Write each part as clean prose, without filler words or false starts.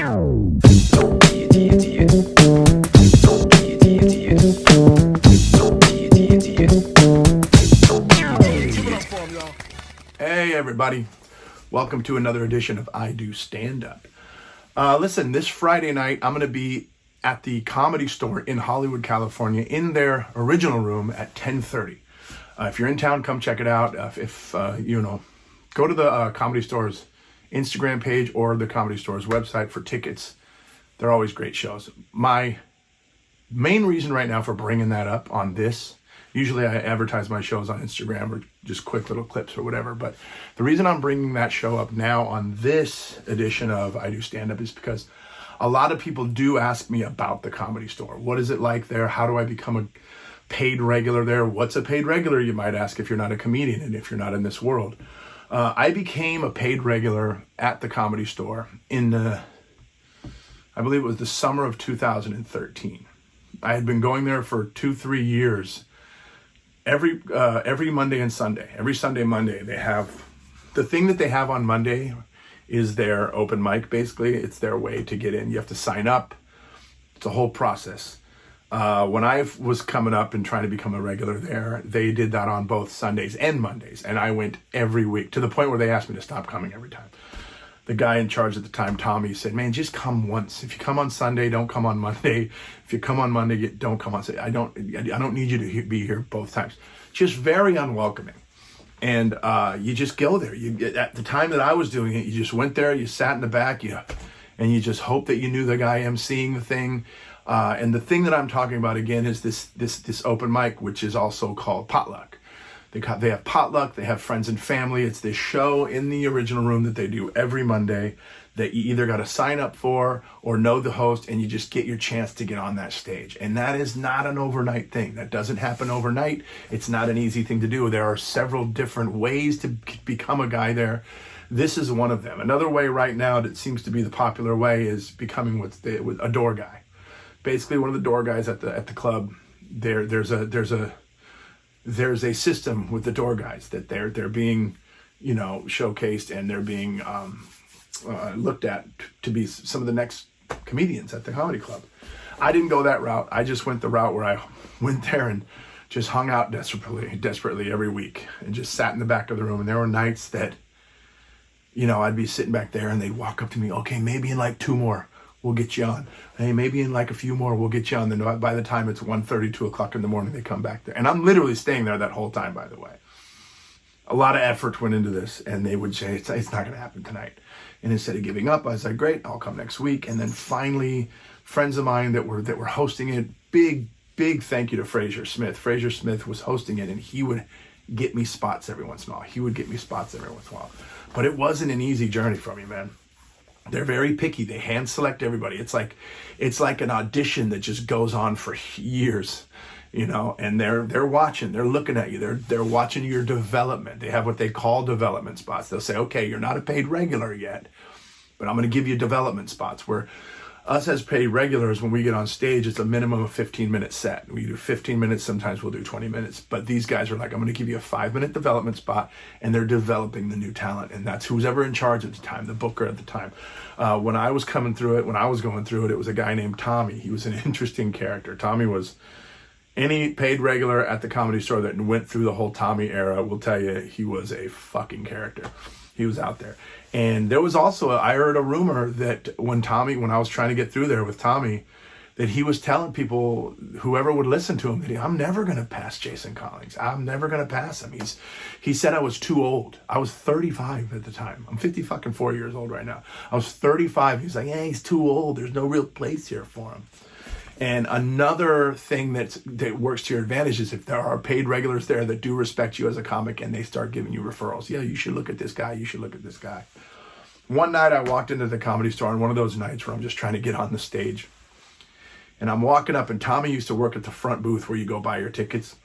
Hey everybody, welcome to another edition of I Do Stand Up. Listen, this Friday night I'm going to be at the Comedy Store in Hollywood, California, in their original room at 10:30. If you're in town, come check it out. Go to the Comedy Store's Instagram page or the Comedy Store's website for tickets. They're always great shows. My main reason right now for bringing that up on this, usually I advertise my shows on Instagram or just quick little clips or whatever, but the reason I'm bringing that show up now on this edition of I Do Stand Up is because a lot of people do ask me about the Comedy Store. What is it like there? How do I become a paid regular there? What's a paid regular, you might ask, if you're not a comedian and if you're not in this world. I became a paid regular at the Comedy Store in, I believe it was the summer of 2013. I had been going there for 2-3 years. Every Monday and Sunday, every Sunday, Monday, they have, the thing that they have on Monday is their open mic, basically. It's their way to get in. You have to sign up. It's a whole process. When I was coming up and trying to become a regular there, they did that on both Sundays and Mondays. And I went every week to the point where they asked me to stop coming every time. The guy in charge at the time, Tommy, said, man, just come once. If you come on Sunday, don't come on Monday. If you come on Monday, don't come on Sunday. I don't need you to be here both times. Just very unwelcoming. And you just go there. At the time that I was doing it, you just went there, you sat in the back, and you just hope that you knew the guy emceeing the thing. And the thing that I'm talking about again is this open mic, which is also called potluck. They have potluck, they have friends and family. It's this show in the original room that they do every Monday that you either got to sign up for or know the host, and you just get your chance to get on that stage. And that is not an overnight thing. That doesn't happen overnight. It's not an easy thing to do. There are several different ways to become a guy there. This is one of them. Another way right now that seems to be the popular way is becoming a door guy. Basically, one of the door guys at the club. There's a system with the door guys that they're being, showcased, and they're being looked at to be some of the next comedians at the comedy club. I didn't go that route. I just went the route where I went there and just hung out desperately every week and just sat in the back of the room. And there were nights that, I'd be sitting back there and they'd walk up to me, okay, maybe in like 2 more, we'll get you on. Hey, maybe in like a few more, we'll get you on. Then by the time it's 1:30, 2 o'clock in the morning, they come back there. And I'm literally staying there that whole time, by the way. A lot of effort went into this, and they would say, it's not going to happen tonight. And instead of giving up, I was like, great, I'll come next week. And then finally, friends of mine that were hosting it, big thank you to Fraser Smith. Fraser Smith was hosting it, and he would get me spots every once in a while. But it wasn't an easy journey for me, man. They're very picky. They hand select everybody. It's like an audition that just goes on for years, and they're watching, they're looking at you. They're watching your development. They have what they call development spots. They'll say, okay, you're not a paid regular yet, but I'm going to give you development spots. Where us as paid regulars, when we get on stage, it's a minimum of 15-minute set. We do 15 minutes. Sometimes we'll do 20 minutes. But these guys are like, I'm going to give you a 5-minute development spot, and they're developing the new talent. And that's who's ever in charge at the time, the booker at the time. When I was going through it, it was a guy named Tommy. He was an interesting character. Tommy was, any paid regular at the Comedy Store that went through the whole Tommy era will tell you he was a fucking character. He was out there. And there was also, I heard a rumor that when I was trying to get through there with Tommy, that he was telling people, whoever would listen to him, that I'm never going to pass Jason Collings. I'm never going to pass him. He said I was too old. I was 35 at the time. I'm 4 years old right now. I was 35. He's like, he's too old. There's no real place here for him. And another thing that works to your advantage is if there are paid regulars there that do respect you as a comic, and they start giving you referrals. Yeah, you should look at this guy. You should look at this guy. One night I walked into the Comedy Store on one of those nights where I'm just trying to get on the stage. And I'm walking up, and Tommy used to work at the front booth where you go buy your tickets.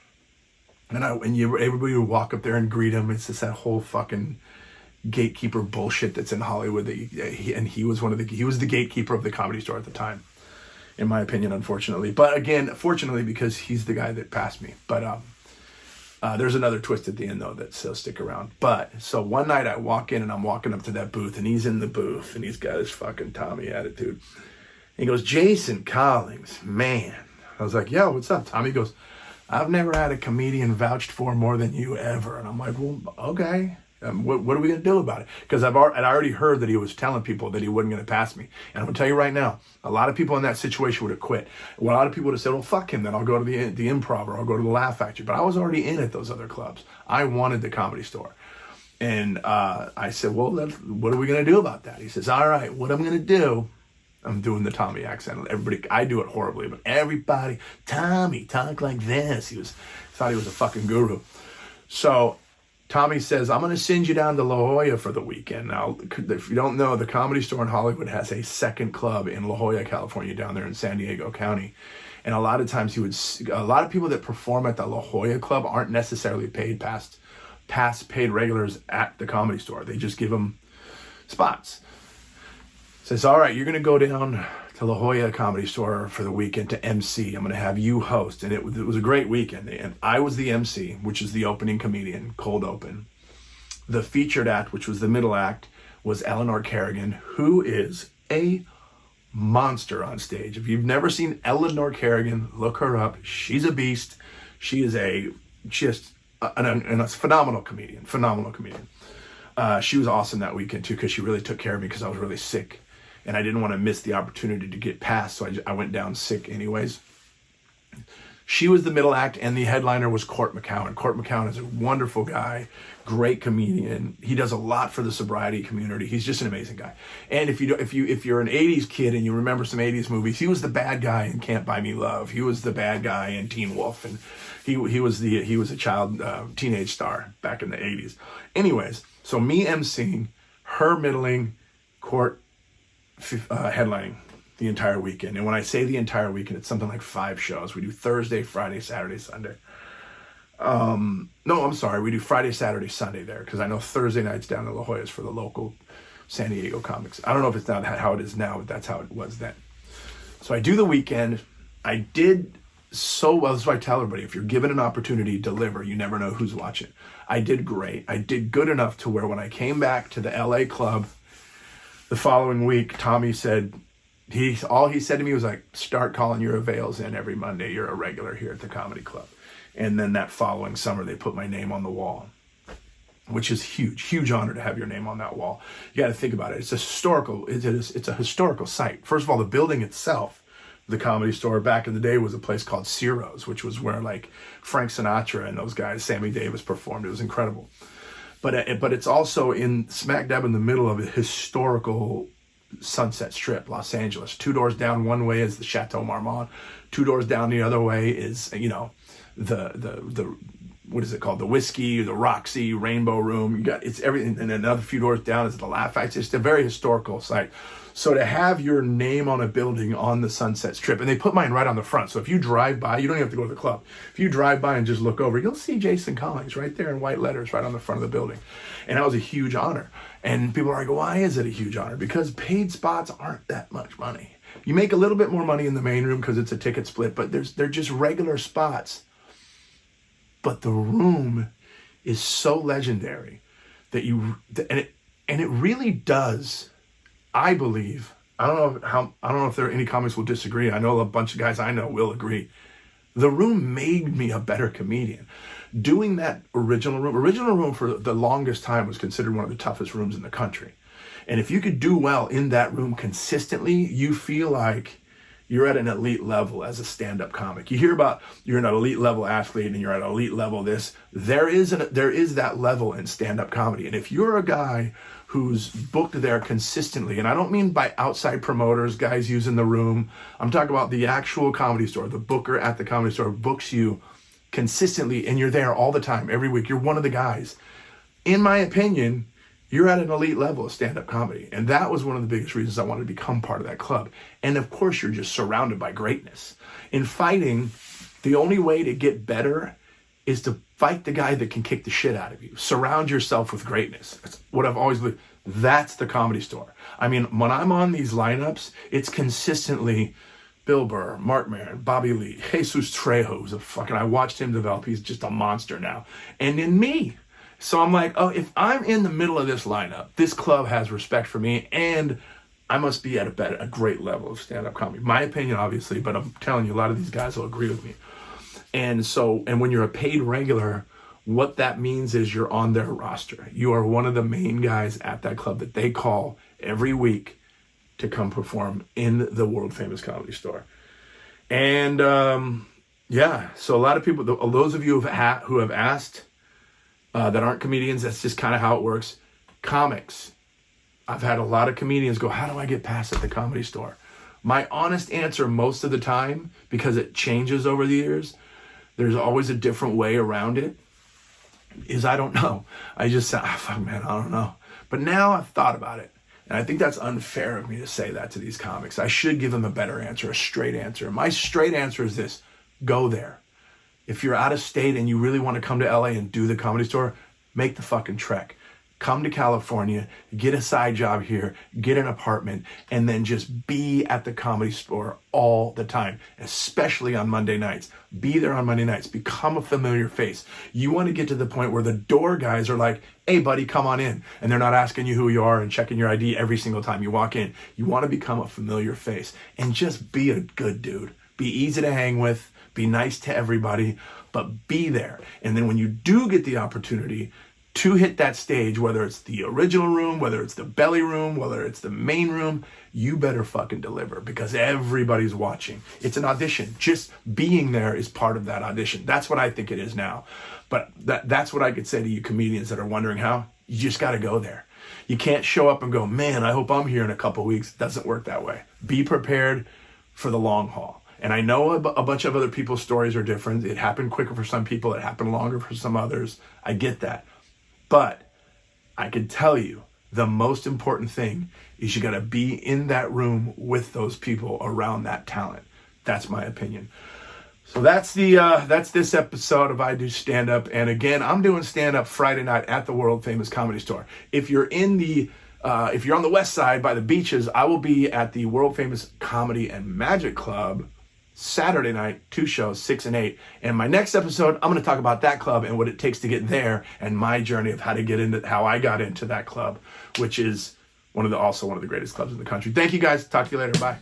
And everybody would walk up there and greet him. It's just that whole fucking gatekeeper bullshit that's in Hollywood. He was the gatekeeper of the Comedy Store at the time, in my opinion, unfortunately. But again, fortunately, because he's the guy that passed me. But There's another twist at the end, though, that so stick around. But, so one night I walk in and I'm walking up to that booth and he's in the booth and he's got his fucking Tommy attitude. He goes, Jason Collings, man. I was like, yo, what's up, Tommy? He goes, I've never had a comedian vouched for more than you ever. And I'm like, well, okay. What are we going to do about it? Because I'd already heard that he was telling people that he wasn't going to pass me. And I'm going to tell you right now, a lot of people in that situation would have quit. A lot of people would have said, well, fuck him, then I'll go to the Improv or I'll go to the Laugh Factory. But I was already in at those other clubs. I wanted the Comedy Store. And I said, well, what are we going to do about that? He says, all right, what I'm going to do, I'm doing the Tommy accent. Everybody, I do it horribly, but everybody, Tommy, talk like this. He thought he was a fucking guru. So Tommy says, I'm going to send you down to La Jolla for the weekend. Now, if you don't know, the Comedy Store in Hollywood has a second club in La Jolla, California, down there in San Diego County. And a lot of times a lot of people that perform at the La Jolla club aren't necessarily paid past paid regulars at the Comedy Store. They just give them spots. Says, all right, you're going to go down to La Jolla Comedy Store for the weekend to MC. I'm going to have you host. And it was a great weekend. And I was the MC, which is the opening comedian, cold open. The featured act, which was the middle act, was Eleanor Kerrigan, who is a monster on stage. If you've never seen Eleanor Kerrigan, look her up. She's a beast. She is a phenomenal comedian. She was awesome that weekend, too, because she really took care of me because I was really sick. And I didn't want to miss the opportunity to get past, so I went down sick anyways. She was the middle act, and the headliner was Court McCowan. Court McCowan is a wonderful guy, great comedian. He does a lot for the sobriety community. He's just an amazing guy. And if you're an '80s kid and you remember some '80s movies, he was the bad guy in Can't Buy Me Love. He was the bad guy in Teen Wolf, and he was a child teenage star back in the '80s. Anyways, so me emceeing, her middling, Court headlining the entire weekend. And when I say the entire weekend, it's something like 5 shows. We do Thursday, Friday, Saturday, Sunday. No, I'm sorry. We do Friday, Saturday, Sunday there, because I know Thursday nights down in La Jolla is for the local San Diego comics. I don't know if it's not how it is now, but that's how it was then. So I do the weekend. I did so well. That's why I tell everybody, if you're given an opportunity to deliver, you never know who's watching. I did great. I did good enough to where when I came back to the LA club the following week, Tommy said, all he said to me was like, start calling your avails in every Monday. You're a regular here at the comedy club. And then that following summer, they put my name on the wall, which is huge honor to have your name on that wall. You got to think about it. It's a historical site. First of all, the building itself, the Comedy Store back in the day, was a place called Ciro's, which was where like Frank Sinatra and those guys, Sammy Davis, performed. It was incredible. But it's also in smack dab in the middle of a historical Sunset Strip, Los Angeles. 2 doors down one way is the Chateau Marmont. 2 doors down the other way is, the what is it called? The Whiskey, the Roxy, Rainbow Room. It's everything. And another few doors down is the Laugh Factory. It's a very historical site. So to have your name on a building on the Sunset Strip, and they put mine right on the front. So if you drive by, you don't even have to go to the club. If you drive by and just look over, you'll see Jason Collings right there in white letters right on the front of the building. And that was a huge honor. And people are like, why is it a huge honor? Because paid spots aren't that much money. You make a little bit more money in the main room because it's a ticket split, but they're just regular spots. But the room is so legendary that it really does. I believe, I don't know if there are any comics will disagree. I know a bunch of guys I know will agree. The room made me a better comedian. Doing that original room for the longest time was considered one of the toughest rooms in the country. And if you could do well in that room consistently, you feel like you're at an elite level as a stand-up comic. You hear about you're an elite level athlete and you're at an elite level this. There is that level in stand-up comedy. And if you're a guy who's booked there consistently, and I don't mean by outside promoters, guys using the room. I'm talking about the actual Comedy Store. The booker at the Comedy Store books you consistently, and you're there all the time, every week. You're one of the guys. In my opinion, you're at an elite level of stand-up comedy. And that was one of the biggest reasons I wanted to become part of that club. And of course, you're just surrounded by greatness. In fighting, the only way to get better is to fight the guy that can kick the shit out of you. Surround yourself with greatness. That's what I've always believed. That's the Comedy Store. I mean, when I'm on these lineups, it's consistently Bill Burr, Mark Maron, Bobby Lee, Jesus Trejo, who's I watched him develop. He's just a monster now. And then me. So I'm like, oh, if I'm in the middle of this lineup, this club has respect for me, and I must be at a great level of stand-up comedy. My opinion, obviously, but I'm telling you, a lot of these guys will agree with me. And when you're a paid regular, what that means is you're on their roster. You are one of the main guys at that club that they call every week to come perform in the world famous Comedy Store. And so a lot of people, those of you who have asked that aren't comedians, that's just kind of how it works. Comics. I've had a lot of comedians go, how do I get past at the Comedy Store? My honest answer most of the time, because it changes over the years, there's always a different way around it, is I don't know. I just say, fuck man, I don't know. But now I've thought about it. And I think that's unfair of me to say that to these comics. I should give them a better answer, a straight answer. My straight answer is this: go there. If you're out of state and you really want to come to LA and do the Comedy Store, make the fucking trek. Come to California, get a side job here, get an apartment, and then just be at the Comedy Store all the time, especially on Monday nights. Be there on Monday nights. Become a familiar face. You want to get to the point where the door guys are like, hey, buddy, come on in. And they're not asking you who you are and checking your ID every single time you walk in. You want to become a familiar face and just be a good dude. Be easy to hang with. Be nice to everybody, but be there. And then when you do get the opportunity to hit that stage, whether it's the original room, whether it's the belly room, whether it's the main room, you better fucking deliver, because everybody's watching. It's an audition. Just being there is part of that audition. That's what I think it is now. But that's what I could say to you comedians that are wondering how. You just got to go there. You can't show up and go, man, I hope I'm here in a couple weeks. It doesn't work that way. Be prepared for the long haul. And I know a bunch of other people's stories are different. It happened quicker for some people. It happened longer for some others. I get that. But I can tell you, the most important thing is you got to be in that room with those people around that talent. That's my opinion. So that's this episode of I Do Stand Up. And again, I'm doing stand up Friday night at the world famous Comedy Store. If you're on the west side by the beaches, I will be at the world famous Comedy and Magic Club Saturday night, 2 shows, 6 and 8. And my next episode, I'm going to talk about that club and what it takes to get there, and my journey of how I got into that club, which is also one of the greatest clubs in the country. Thank you guys. Talk to you later. Bye.